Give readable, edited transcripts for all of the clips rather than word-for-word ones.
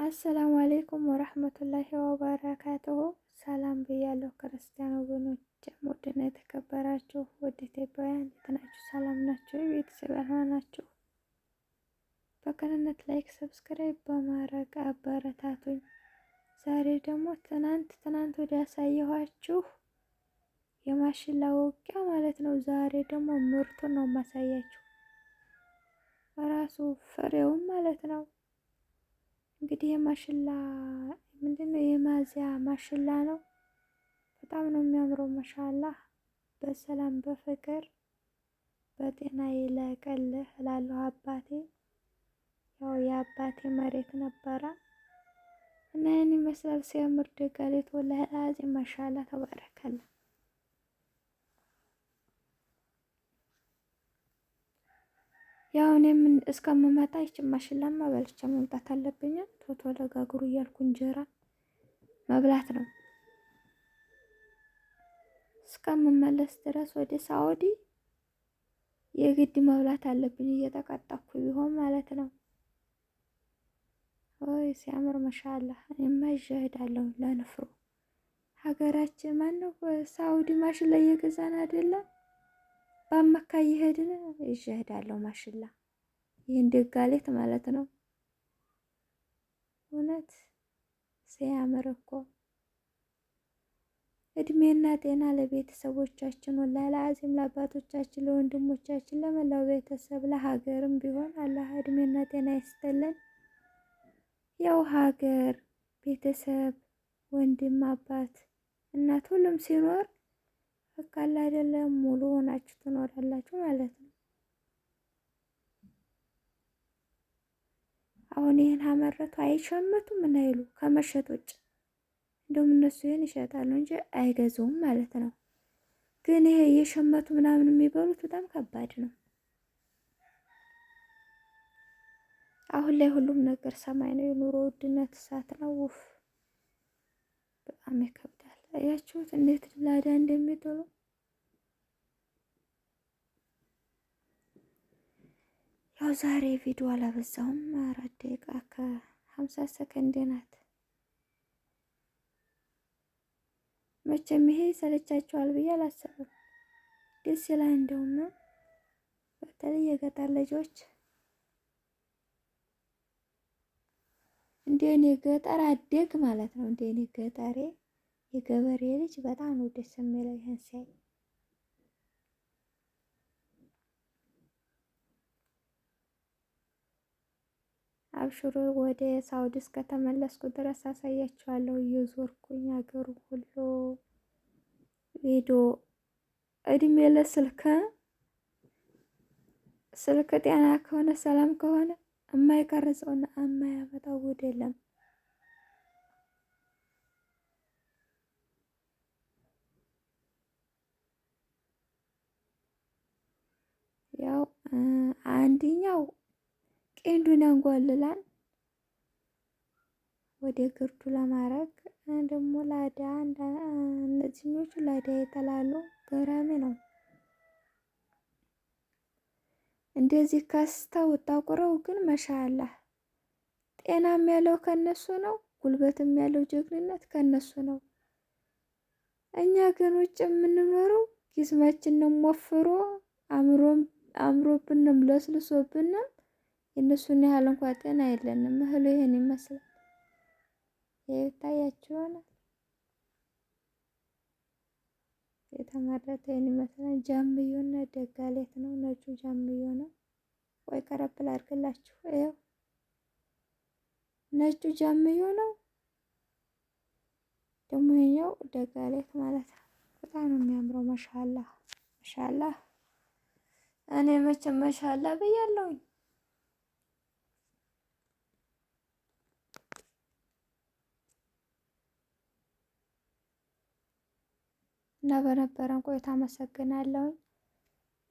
አሰላሙ አሌይኩም ወረህመቱላሂ ወበረካቱሁ። ሰላም ብያለሁ ክርስቲያን ወገኖች፣ ውድና የተከበራችሁ ውድ ኢትዮጵያውያን እንዴት ናችሁ? ሰላም ናችሁ? ቤተሰብ ያልሆናችሁ በቅንነት ላይክ፣ ሰብስክራይብ በማድረግ አበረታቱኝ። ዛሬ ደግሞ ትናንት ወዲያ ያሳየኋችሁ የማሽላ ውቂያ ማለት ነው። ዛሬ ደግሞ ምርቱን ነው የማሳያችሁ፣ ራሱ ፍሬውን ማለት ነው። እንግዲህ የማሽላ ምንድነው? የማዚያ ማሽላ ነው። በጣም ነው የሚያምረው። ማሻአላህ በሰላም በፍቅር በጤና ይለቀልህ እላለሁ። አባቴ ያው የአባቴ መሬት ነበረ እና ያን ይመስላል። ሲያምር ደጋሌት ወላሂ አዚም ማሻአላ ተባረከለ። ያው እኔም እስከምመጣ ይችን ማሽላማ በልቼ መምጣት አለብኝ። ቶቶ ለጋግሩ እያልኩ እንጀራ መብላት ነው። እስከምመለስ ድረስ ወደ ሳውዲ የግድ መብላት አለብኝ፣ እየተቀጣኩ ቢሆን ማለት ነው። ወይ ሲያምር ማሻአላ። እኔማ ይዤ እሄዳለሁ ለንፍሮ። ሀገራችን ማነው ሳውዲ ማሽላ እየገዛን አይደለም? በአመካ እየሄድን ይዤ እሄዳለሁ ማሽላ። ይህን ደጋሌት ማለት ነው። እውነት ሲያምር እኮ። እድሜና ጤና ለቤተሰቦቻችን ወላሂ ለአዚም፣ ለአባቶቻችን፣ ለወንድሞቻችን፣ ለመላው ቤተሰብ፣ ለሀገርም ቢሆን አላህ እድሜና ጤና ይስጥልን። ያው ሀገር፣ ቤተሰብ፣ ወንድም፣ አባት፣ እናት ሁሉም ሲኖር በቃል አይደለም ሙሉ ሆናችሁ ትኖራላችሁ ማለት ነው። አሁን ይህን አመረቱ አይሸመቱም ምን አይሉ ከመሸጥ ውጭ። እንደውም እነሱ ይህን ይሸጣሉ እንጂ አይገዙም ማለት ነው። ግን ይሄ እየሸመቱ ምናምን የሚበሉት በጣም ከባድ ነው። አሁን ላይ ሁሉም ነገር ሰማይ ነው። የኑሮ ውድነት እሳት ነው። ውፍ በጣም ይከብዳል። አያችሁት እንዴት ላዳ እንደሚጥሉ። ያው ዛሬ ቪዲዮ አላበዛውም። 4 ደቂቃ ከ50 ሰከንድ ናት። መቼም ይሄ ሰለቻችኋል ብዬ አላሰብም። ደስ ይላል። እንደውም በተለይ የገጠር ልጆች እንደኔ ገጠር አደግ ማለት ነው። እንደኔ ገጠሬ የገበሬ ልጅ በጣም ነው ደስ የሚለው ይሄን ሲያይ። አብሽሮ ወደ ሳውዲ እስከተመለስኩ ድረስ አሳያችኋለሁ እየዞርኩኝ ሀገሩ ሁሉ ቪዲዮ። እድሜ ለስልክ ስልክ ጤና ከሆነ ሰላም ከሆነ የማይቀርጸውና የማያመጣው ጉድ የለም። ያው አንድኛው ቄንዱን ያንጓልላል ወደ ግርዱ ለማድረግ ደግሞ ላዳ እነዚህኞቹ ላዳ ይጠላሉ። ገራሚ ነው። እንደዚህ ከስተው ጠቁረው ግን መሻአላህ ጤናም ያለው ከነሱ ነው፣ ጉልበትም ያለው ጀግንነት ከነሱ ነው። እኛ ግን ውጭ የምንኖረው ጊዝማችንን ወፍሮ አምሮብንም ለስልሶብንም የእነሱን ያህል እንኳን ጤና የለንም። እህሉ ይሄን ይመስላል። ይታያችሁ ይሆናል። የተመረተ ይሄን ይመስላል። ጃምዮና ደጋሌት ነው። ነጩ ጃምዮ ነው። ወይ ቀረብ ላድርግላችሁ። ይኸው ነጩ ጃምዮ ነው። ደግሞ ይሄኛው ደጋሌት ማለት ነው። በጣም ነው የሚያምረው። ማሻአላህ ማሻአላህ። እኔ መቼም ማሻአላህ ብያለሁኝ። እና በነበረን ቆይታ አመሰግናለሁ።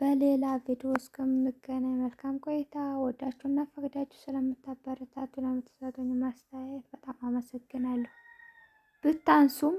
በሌላ ቪዲዮ እስከምንገናኝ መልካም ቆይታ። ወዳችሁና ፈቅዳችሁ ስለምታበረታቱ ለምትሰጡኝ ማስተያየት በጣም አመሰግናለሁ። ብታንሱም